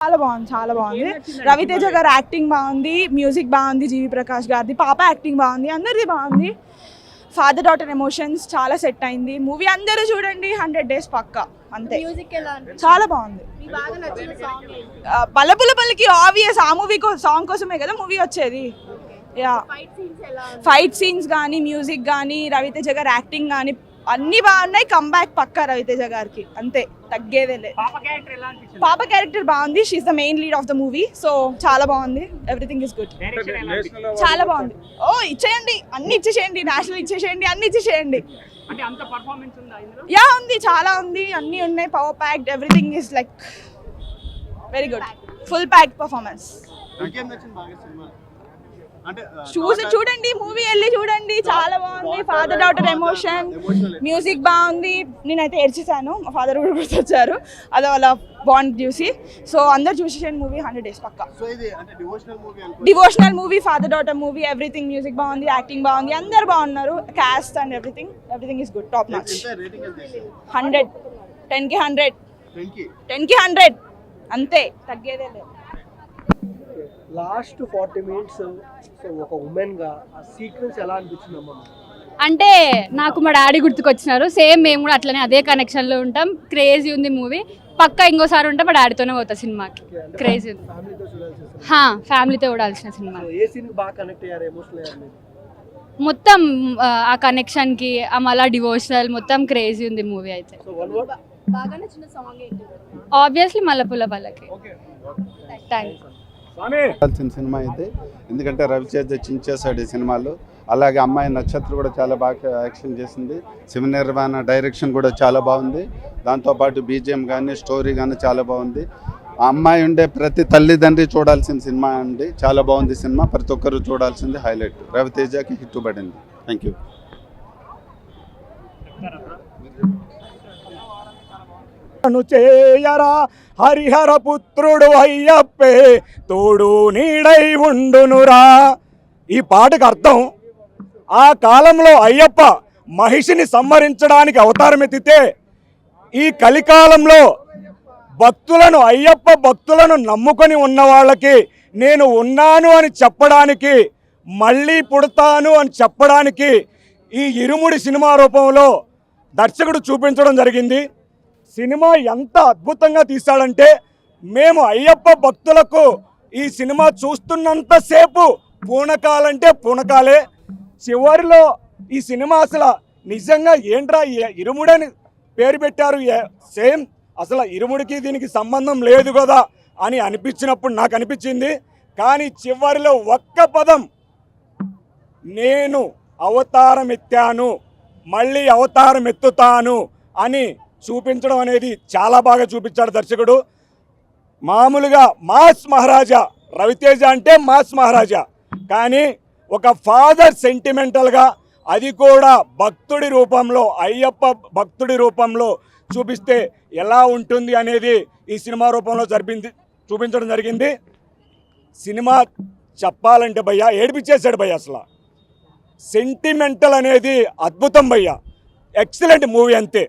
చాలా బాగుంది, చాలా బాగుంది. రవితేజ గారు యాక్టింగ్ బాగుంది, మ్యూజిక్ బాగుంది, జీవి ప్రకాష్ గారిది, పాప యాక్టింగ్ బాగుంది, అందరిది బాగుంది. ఫాదర్ డాటర్ ఎమోషన్స్ చాలా సెట్ అయింది మూవీ. అందరూ చూడండి, 100 days పక్కా అంతే. చాలా బాగుంది. పల్లపుల పల్లికి ఆబ్వియస్, ఆ మూవీ సాంగ్ కోసమే కదా మూవీ వచ్చేది. యా, ఫైట్ సీన్స్ కానీ, మ్యూజిక్ కానీ, రవితేజ గారు యాక్టింగ్ కానీ అన్ని బాగున్నాయి. కంబ్యాక్ పక్కా రవితేజ గారికి, అంతే, తగ్గేదేలే. పాప క్యారెక్టర్ బాగుంది, she's the main lead of the movie. So చాలా బాగుంది, ఎవ్రీథింగ్ ఇస్ గుడ్, చాలా బాగుంది. ఓ ఇచ్చేయండి, అన్ని ఇచ్చేసేయండి, నేషనల్ ఇచ్చేసేయండి, అన్ని ఇచ్చేసేయండి. యా ఉంది, చాలా ఉంది, అన్ని ఉన్నాయి, power packed, everything is like very good, full packed performance. చూడండి, మూవీ వెళ్ళి చూడండి, చాలా బాగుంది. ఫాదర్ డాటర్ ఎమోషన్, మ్యూజిక్ బాగుంది. నేనైతే ఏడ్చేసాను, మా ఫాదర్ కూడా గుర్తొచ్చారు అదే వాళ్ళ బాండ్ చూసి. సో అందరు చూసేసాను మూవీ, 100 days పక్కా. Devotional movie, father daughter movie, everything. Music బాగుంది, యాక్టింగ్ బాగుంది, అందరు బాగున్నారు, cast and everything is good, top notch. 100, 10కి 100, 10కి 100 అంతే, తగ్గేదే లేదు. లాస్ట్ 40 minutes ఒక ఉమెన్ గా ఆ సీక్వెన్స్ ఎలా అనిపించిందమ్మా? అంటే నాకు మా డాడీ గుర్తుకొచ్చినారు. సేమ్ మేము కూడా అట్లనే అదే కనెక్షన్ లో ఉంటాం. క్రేజీ ఉంది మూవీ, పక్కా ఇంకోసారి ఉంటే మా డాడీతోనే పోతా సినిమాకి. క్రేజీ ఉంది, ఫ్యామిలీతో చూడాల్సిన సినిమా. ఏ సీన్ బాగా కనెక్ట్ అయ్యారు, ఎమోషనల్ అయ్యారు? మొత్తం ఆ కనెక్షన్ కి, మళ్ళా డివోషనల్, మొత్తం క్రేజీ ఉంది మూవీ అయితే. ఆబ్వియస్లీ మల్లపుల్ల పల్లకి. థ్యాంక్స్. సినిమా ఇది, ఎందుకంటే రవితేజ చించేశాడు ఈ సినిమాలో. అలాగే అమ్మాయి నక్షత్ర కూడా చాలా బాగా యాక్షన్ చేసింది. శివనిర్వాణ డైరెక్షన్ కూడా చాలా బాగుంది. దాంతోపాటు బీజిఎం కానీ, స్టోరీ కానీ చాలా బాగుంది. ఆ అమ్మాయి ఉండే ప్రతి తల్లిదండ్రి చూడాల్సిన సినిమా అండి, చాలా బాగుంది సినిమా, ప్రతి ఒక్కరు చూడాల్సింది. హైలైట్, రవితేజకి హిట్ పడింది. Thank you. చేయరా హరిహర పుత్రుడు అయ్యప్పే తోడు నీడై ఉండునురా. ఈ పాటకు అర్థం, ఆ కాలంలో అయ్యప్ప మహిషిని సంహరించడానికి అవతారం ఎత్తితే, ఈ కలికాలంలో భక్తులను, అయ్యప్ప భక్తులను నమ్ముకొని ఉన్న వాళ్ళకి నేను ఉన్నాను అని చెప్పడానికి, మళ్ళీ పుడతాను అని చెప్పడానికి ఈ ఇరుముడి సినిమా రూపంలో దర్శకుడు చూపించడం జరిగింది. సినిమా ఎంత అద్భుతంగా తీశాడంటే, మేము అయ్యప్ప భక్తులకు ఈ సినిమా చూస్తున్నంతసేపు పూనకాలంటే పూనకాలే. చివరిలో ఈ సినిమా అసలు నిజంగా ఏంట్రా ఇరుముడని పేరు పెట్టారు, సేమ్ అసలు ఇరుముడికి దీనికి సంబంధం లేదు కదా అని అనిపించినప్పుడు నాకు అనిపించింది. కానీ చివరిలో ఒక్క పదం, నేను అవతారం ఎత్తాను, మళ్ళీ అవతారం ఎత్తుతాను అని చూపించడం అనేది చాలా బాగా చూపించాడు దర్శకుడు. మామూలుగా మాస్ మహారాజా, రవితేజ అంటే మాస్ మహారాజా, కానీ ఒక ఫాదర్ సెంటిమెంటల్గా, అది కూడా భక్తుడి రూపంలో, అయ్యప్ప భక్తుడి రూపంలో చూపిస్తే ఎలా ఉంటుంది అనేది ఈ సినిమా రూపంలో చూపించడం జరిగింది. సినిమా చెప్పాలంటే భయ్యా ఏడిపించేశాడు భయ్య. అసలు సెంటిమెంటల్ అనేది అద్భుతం భయ్యా, ఎక్సలెంట్ మూవీ అంతే.